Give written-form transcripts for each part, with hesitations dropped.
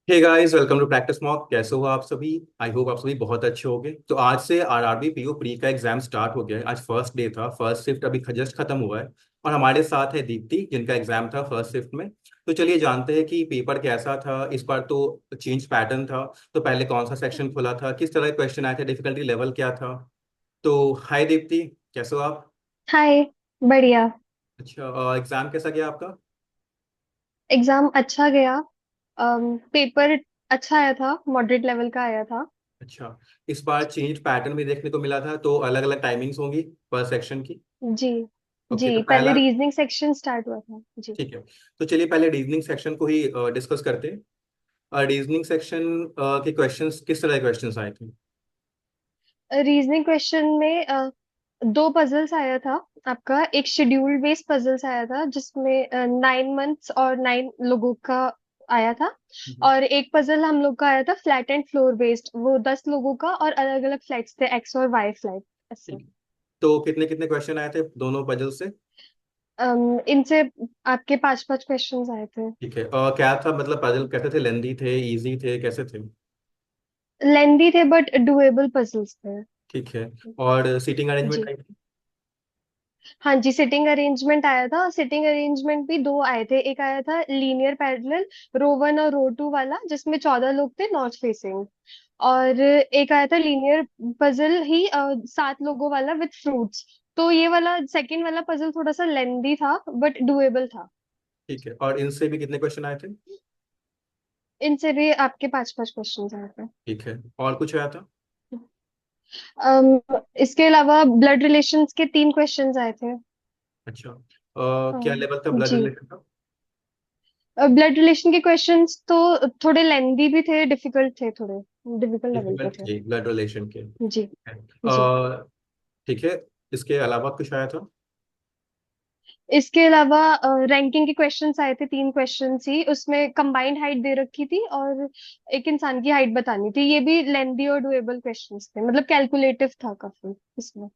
Hey guys, welcome to practice mock. कैसे हो आप सभी? आई होप आप सभी बहुत अच्छे होंगे। तो आज से आरआरबी पीओ प्री का एग्जाम स्टार्ट हो गया है। आज फर्स्ट डे था, फर्स्ट शिफ्ट अभी जस्ट खत्म हुआ है। और हमारे साथ है दीप्ति, जिनका एग्जाम था फर्स्ट शिफ्ट में। तो चलिए जानते हैं कि पेपर कैसा था इस बार। तो चेंज पैटर्न था। तो पहले कौन सा सेक्शन खुला था, किस तरह के क्वेश्चन आए थे, डिफिकल्टी लेवल क्या था। तो हाय दीप्ति, कैसे हो आप? हाय। बढ़िया। अच्छा, एग्जाम कैसा गया आपका? एग्जाम अच्छा गया। पेपर अच्छा आया था, मॉडरेट लेवल का आया था। अच्छा, इस बार चेंज पैटर्न भी देखने को मिला था, तो अलग अलग टाइमिंग्स होंगी पर सेक्शन की। जी। ओके, तो जी, पहले पहला। रीजनिंग सेक्शन स्टार्ट हुआ था जी। ठीक है, तो चलिए पहले रीजनिंग सेक्शन को ही डिस्कस करते हैं। रीजनिंग सेक्शन के क्वेश्चंस, किस तरह के क्वेश्चंस आए थे? रीजनिंग क्वेश्चन में दो पजल्स आया था। आपका एक शेड्यूल बेस्ड पजल्स आया था जिसमें 9 मंथ्स और 9 लोगों का आया था। हम्म। और एक पजल हम लोग का आया था फ्लैट एंड फ्लोर बेस्ड, वो 10 लोगों का, और अलग अलग फ्लैट्स थे, एक्स और वाई फ्लैट ऐसे। ठीक है, तो कितने कितने क्वेश्चन आए थे दोनों पजल से? इनसे आपके 5-5 क्वेश्चंस आए थे। ठीक है, क्या था मतलब पजल कैसे थे? लेंदी थे, इजी थे, कैसे थे? लेंदी थे बट डुएबल पजल्स थे। ठीक है, और सीटिंग अरेंजमेंट जी। आई थी? हाँ जी, सिटिंग अरेंजमेंट आया था। सिटिंग अरेंजमेंट भी दो आए थे। एक आया था लीनियर पैरेलल, रो 1 और रो 2 वाला, जिसमें 14 लोग थे नॉर्थ फेसिंग। और एक आया था लीनियर पजल ही 7 लोगों वाला विथ फ्रूट्स। तो ये वाला सेकंड वाला पजल थोड़ा सा लेंदी था बट डुएबल था। ठीक है, और इनसे भी कितने क्वेश्चन आए थे? इनसे भी आपके 5-5 क्वेश्चन आए थे। ठीक है, और कुछ आया था? इसके अलावा ब्लड रिलेशंस के 3 क्वेश्चंस आए थे। अच्छा, अ, क्या लेवल था ब्लड जी। रिलेशन का? ब्लड रिलेशन के क्वेश्चंस तो थोड़े लेंदी भी थे, डिफिकल्ट थे, थोड़े डिफिकल्ट लेवल पे डिफिकल्ट थे। थे ब्लड रिलेशन के। जी। जी। अ, ठीक है, इसके अलावा कुछ आया था? इसके अलावा रैंकिंग के क्वेश्चंस आए थे, 3 क्वेश्चंस ही, उसमें कंबाइंड हाइट दे रखी थी और एक इंसान की हाइट बतानी थी। ये भी लेंदी और डुएबल क्वेश्चंस थे, मतलब कैलकुलेटिव था काफी इसमें।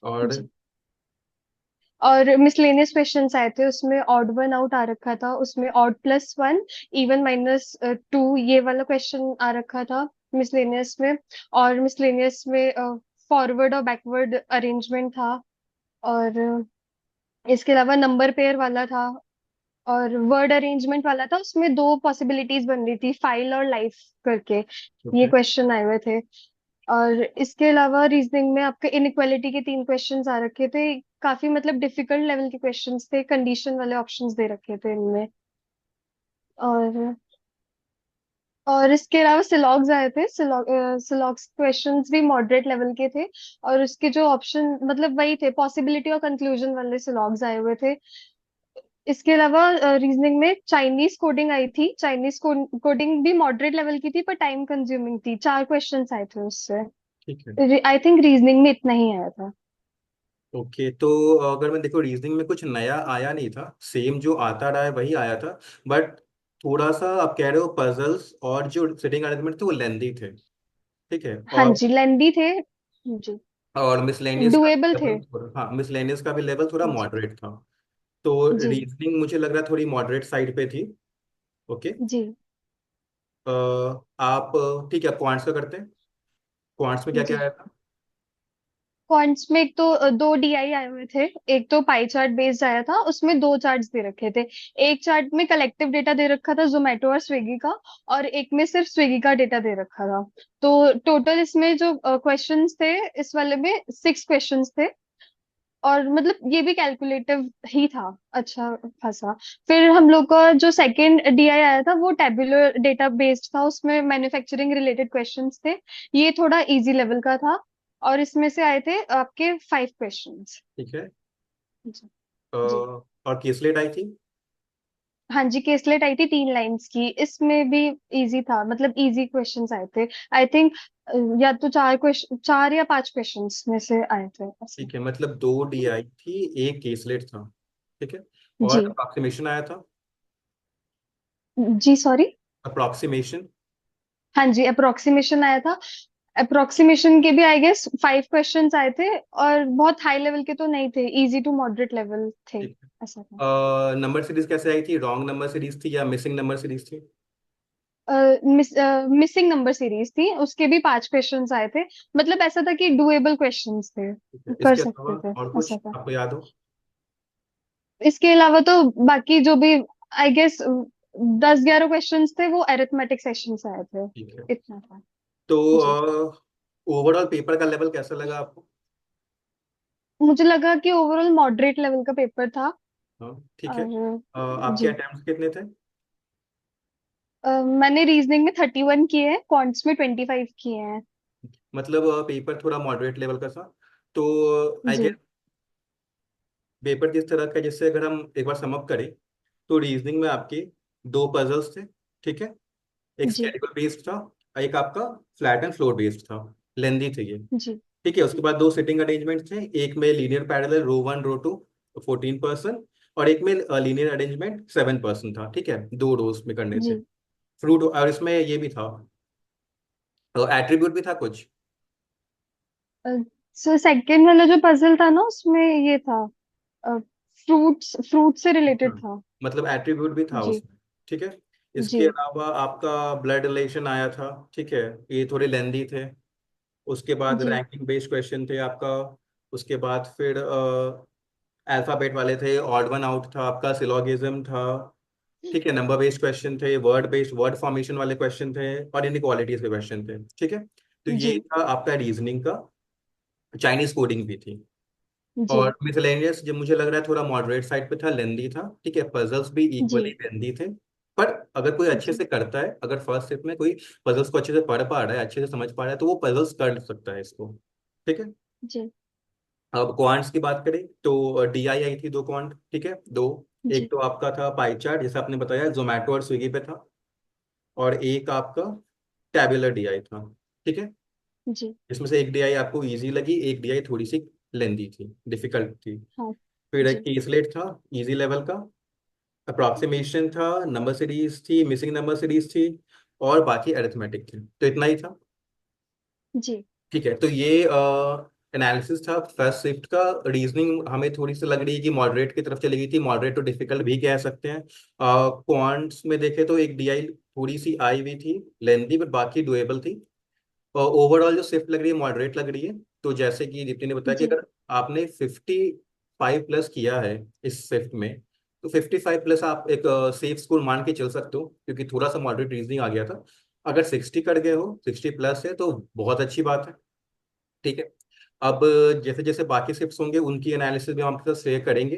और जी। और मिसलेनियस क्वेश्चंस आए थे, उसमें ऑड वन आउट आ रखा था, उसमें ऑड +1, इवन -2, ये वाला क्वेश्चन आ रखा था मिसलेनियस में। और मिसलेनियस में फॉरवर्ड और बैकवर्ड अरेंजमेंट था। और इसके अलावा नंबर पेयर वाला था और वर्ड अरेंजमेंट वाला था। उसमें दो पॉसिबिलिटीज बन रही थी, फाइल और लाइफ करके। ये ओके। क्वेश्चन आए हुए थे। और इसके अलावा रीजनिंग में आपके इनइक्वालिटी के 3 क्वेश्चंस आ रखे थे। काफी मतलब डिफिकल्ट लेवल के क्वेश्चंस थे, कंडीशन वाले ऑप्शंस दे रखे थे इनमें। और इसके अलावा सिलॉग्स आए थे। सिलॉग्स क्वेश्चंस भी मॉडरेट लेवल के थे। और उसके जो ऑप्शन मतलब वही थे, पॉसिबिलिटी और कंक्लूजन वाले सिलॉग्स आए हुए थे। इसके अलावा रीजनिंग में चाइनीज कोडिंग आई थी। चाइनीज कोडिंग भी मॉडरेट लेवल की थी पर टाइम कंज्यूमिंग थी। 4 क्वेश्चंस आए थे उससे। ठीक है। आई थिंक रीजनिंग में इतना ही आया था। ओके, तो अगर मैं देखो रीजनिंग में कुछ नया आया नहीं था, सेम जो आता रहा है वही आया था। बट थोड़ा सा आप कह रहे हो पजल्स और जो सिटिंग अरेंजमेंट थे वो लेंदी थे। ठीक है, हाँ जी, लेंदी थे। जी। और मिसलेनियस का डुएबल थे। लेवल थोड़ा, हाँ मिसलेनियस का भी लेवल थोड़ा जी। मॉडरेट था। तो जी। रीजनिंग मुझे लग रहा है थोड़ी मॉडरेट साइड पे थी। ओके। जी। आप ठीक है, क्वांट्स का करते हैं। क्वांट्स में क्या क्या जी। आया था? क्वांट्स में एक तो दो डीआई आए हुए थे। एक तो पाई चार्ट बेस्ड आया था, उसमें दो चार्ट्स दे रखे थे। एक चार्ट में कलेक्टिव डेटा दे रखा था जोमेटो और स्विगी का, और एक में सिर्फ स्विगी का डेटा दे रखा था। तो टोटल इसमें जो क्वेश्चंस थे, इस वाले में 6 क्वेश्चंस थे। और मतलब ये भी कैलकुलेटिव ही था, अच्छा खासा। फिर हम लोग का जो सेकंड डीआई आया था वो टेबुलर डेटा बेस्ड था, उसमें मैन्युफैक्चरिंग रिलेटेड क्वेश्चंस थे। ये थोड़ा इजी लेवल का था। और इसमें से आए थे आपके 5 क्वेश्चंस। ठीक है। जी। जी। और केसलेट आई थी? हाँ जी, केसलेट आई थी 3 लाइंस की। इसमें भी इजी था, मतलब इजी क्वेश्चंस आए थे। आई थिंक या तो 4 क्वेश्चन, 4 या 5 क्वेश्चंस में से आए थे ऐसे। ठीक है, मतलब दो डी आई थी, एक केसलेट था। ठीक है, और जी। अप्रोक्सीमेशन आया था? जी सॉरी। अप्रोक्सीमेशन। हाँ जी, अप्रोक्सीमेशन आया था। अप्रोक्सीमेशन के भी आई गेस 5 क्वेश्चंस आए थे। और बहुत हाई लेवल के तो नहीं थे, इजी टू मॉडरेट लेवल थे। ठीक ऐसा था। है, नंबर सीरीज कैसे आई थी? रॉन्ग नंबर सीरीज थी या मिसिंग नंबर सीरीज थी? मिसिंग नंबर सीरीज थी, उसके भी 5 क्वेश्चंस आए थे। मतलब ऐसा था कि डुएबल क्वेश्चंस थे, ठीक है, कर इसके अलावा सकते थे, और ऐसा कुछ था। आपको याद हो? इसके अलावा तो बाकी जो भी, आई गेस 10-11 क्वेश्चंस थे, वो अरिथमेटिक सेक्शन से आए थे। ठीक है। इतना था। तो जी। ओवरऑल पेपर का लेवल कैसा लगा आपको? मुझे लगा कि ओवरऑल मॉडरेट लेवल का पेपर था। हाँ ठीक है। और आपके जी, अटेम्प्ट कितने थे? मैंने रीजनिंग में 31 किए हैं, क्वांट्स में 25 किए हैं। मतलब पेपर थोड़ा मॉडरेट लेवल का था। तो आई गेस जी। पेपर किस तरह का है, जैसे अगर हम एक बार समअप करें तो रीजनिंग में आपके दो पजल्स थे, ठीक है। एक जी। स्टैटिकल बेस्ड था, एक आपका फ्लैट एंड फ्लोर बेस्ड था। लेंदी थे ये। जी। ठीक है, उसके बाद दो सिटिंग अरेंजमेंट थे, एक में लीनियर पैरेलल रो 1 रो 2 14%, और एक में लीनियर अरेंजमेंट 7% था। ठीक है, दो रोज में करने थे। जी। फ्रूट, और इसमें ये भी था, एट्रीब्यूट भी था कुछ। सो सेकंड वाला जो पजल था ना, उसमें ये था, फ्रूट्स, फ्रूट से रिलेटेड हाँ, था। मतलब एट्रीब्यूट भी था जी। उसमें। ठीक है। इसके जी। अलावा आपका ब्लड रिलेशन आया था। ठीक है, ये थोड़े लेंदी थे। उसके बाद जी। रैंकिंग बेस्ड क्वेश्चन थे आपका। उसके बाद फिर अल्फाबेट वाले थे, ऑड वन आउट था आपका, सिलोगिज्म था। ठीक है, नंबर बेस्ड क्वेश्चन थे, वर्ड बेस्ड वर्ड फॉर्मेशन वाले क्वेश्चन थे, और इनइक्वालिटीज के क्वेश्चन थे। ठीक है, तो ये जी। था आपका रीजनिंग का। चाइनीज कोडिंग भी थी। जी। और मिसलेनियस जब मुझे लग रहा है थोड़ा मॉडरेट साइड पे था, लेंदी था। ठीक है, पजल्स भी इक्वली जी। लेंदी थे। पर अगर कोई अच्छे जी। से करता है, अगर फर्स्ट शिफ्ट में कोई पजल्स को अच्छे से पढ़ पा रहा है, अच्छे से समझ पा रहा है, तो वो पजल्स कर सकता है इसको। ठीक है। जी। अब क्वांट्स की बात करें तो डीआई आई थी, दो क्वांट। ठीक है, दो। एक जी। तो आपका था पाई चार्ट, जैसे आपने बताया, जोमेटो और स्विगी पे था। और एक आपका टैबुलर डीआई था। ठीक है, जी। इसमें से एक डीआई आपको इजी लगी, एक डीआई थोड़ी सी लेंदी थी, डिफिकल्ट थी। हाँ। फिर एक जी। केसलेट था, इजी लेवल का। अप्रोक्सीमेशन था, नंबर सीरीज थी, मिसिंग नंबर सीरीज थी, और बाकी अरिथमेटिक थी। तो इतना ही था। जी। ठीक है, तो ये एनालिसिस था फर्स्ट शिफ्ट का। रीजनिंग हमें थोड़ी सी लग रही है कि मॉडरेट की तरफ चली गई थी, मॉडरेट तो डिफिकल्ट भी कह सकते हैं। क्वांट्स में देखे तो एक डीआई थोड़ी सी आई हुई थी, लेंदी, बट बाकी डुएबल थी। और ओवरऑल जो शिफ्ट लग रही है मॉडरेट लग रही है। तो जैसे कि दीप्ति ने बताया कि जी। अगर आपने 55 प्लस किया है इस शिफ्ट में, तो 55 प्लस आप एक सेफ स्कोर मान के चल सकते हो, क्योंकि थोड़ा सा मॉडरेट रीजनिंग आ गया था। अगर 60 कर गए हो, 60 प्लस है, तो बहुत अच्छी बात है। ठीक है। अब जैसे जैसे बाकी शिफ्ट्स होंगे, उनकी एनालिसिस भी हम आपके साथ शेयर करेंगे।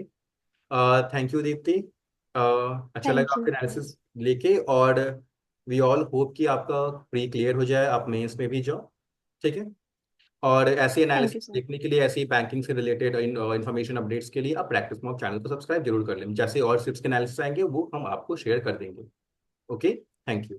Thank you Deepti. अच्छा लगा थैंक यू। आपके एनालिसिस लेके। और वी ऑल होप कि आपका प्री क्लियर हो जाए, आप मेंस में भी जाओ। ठीक है। और ऐसे थैंक यू एनालिसिस सर। देखने के लिए, ऐसी बैंकिंग से रिलेटेड इन्फॉर्मेशन अपडेट्स के लिए, आप प्रैक्टिस मॉक चैनल को सब्सक्राइब जरूर कर लें। जैसे और शिफ्ट्स के एनालिसिस आएंगे, वो हम आपको शेयर कर देंगे। ओके। Thank you.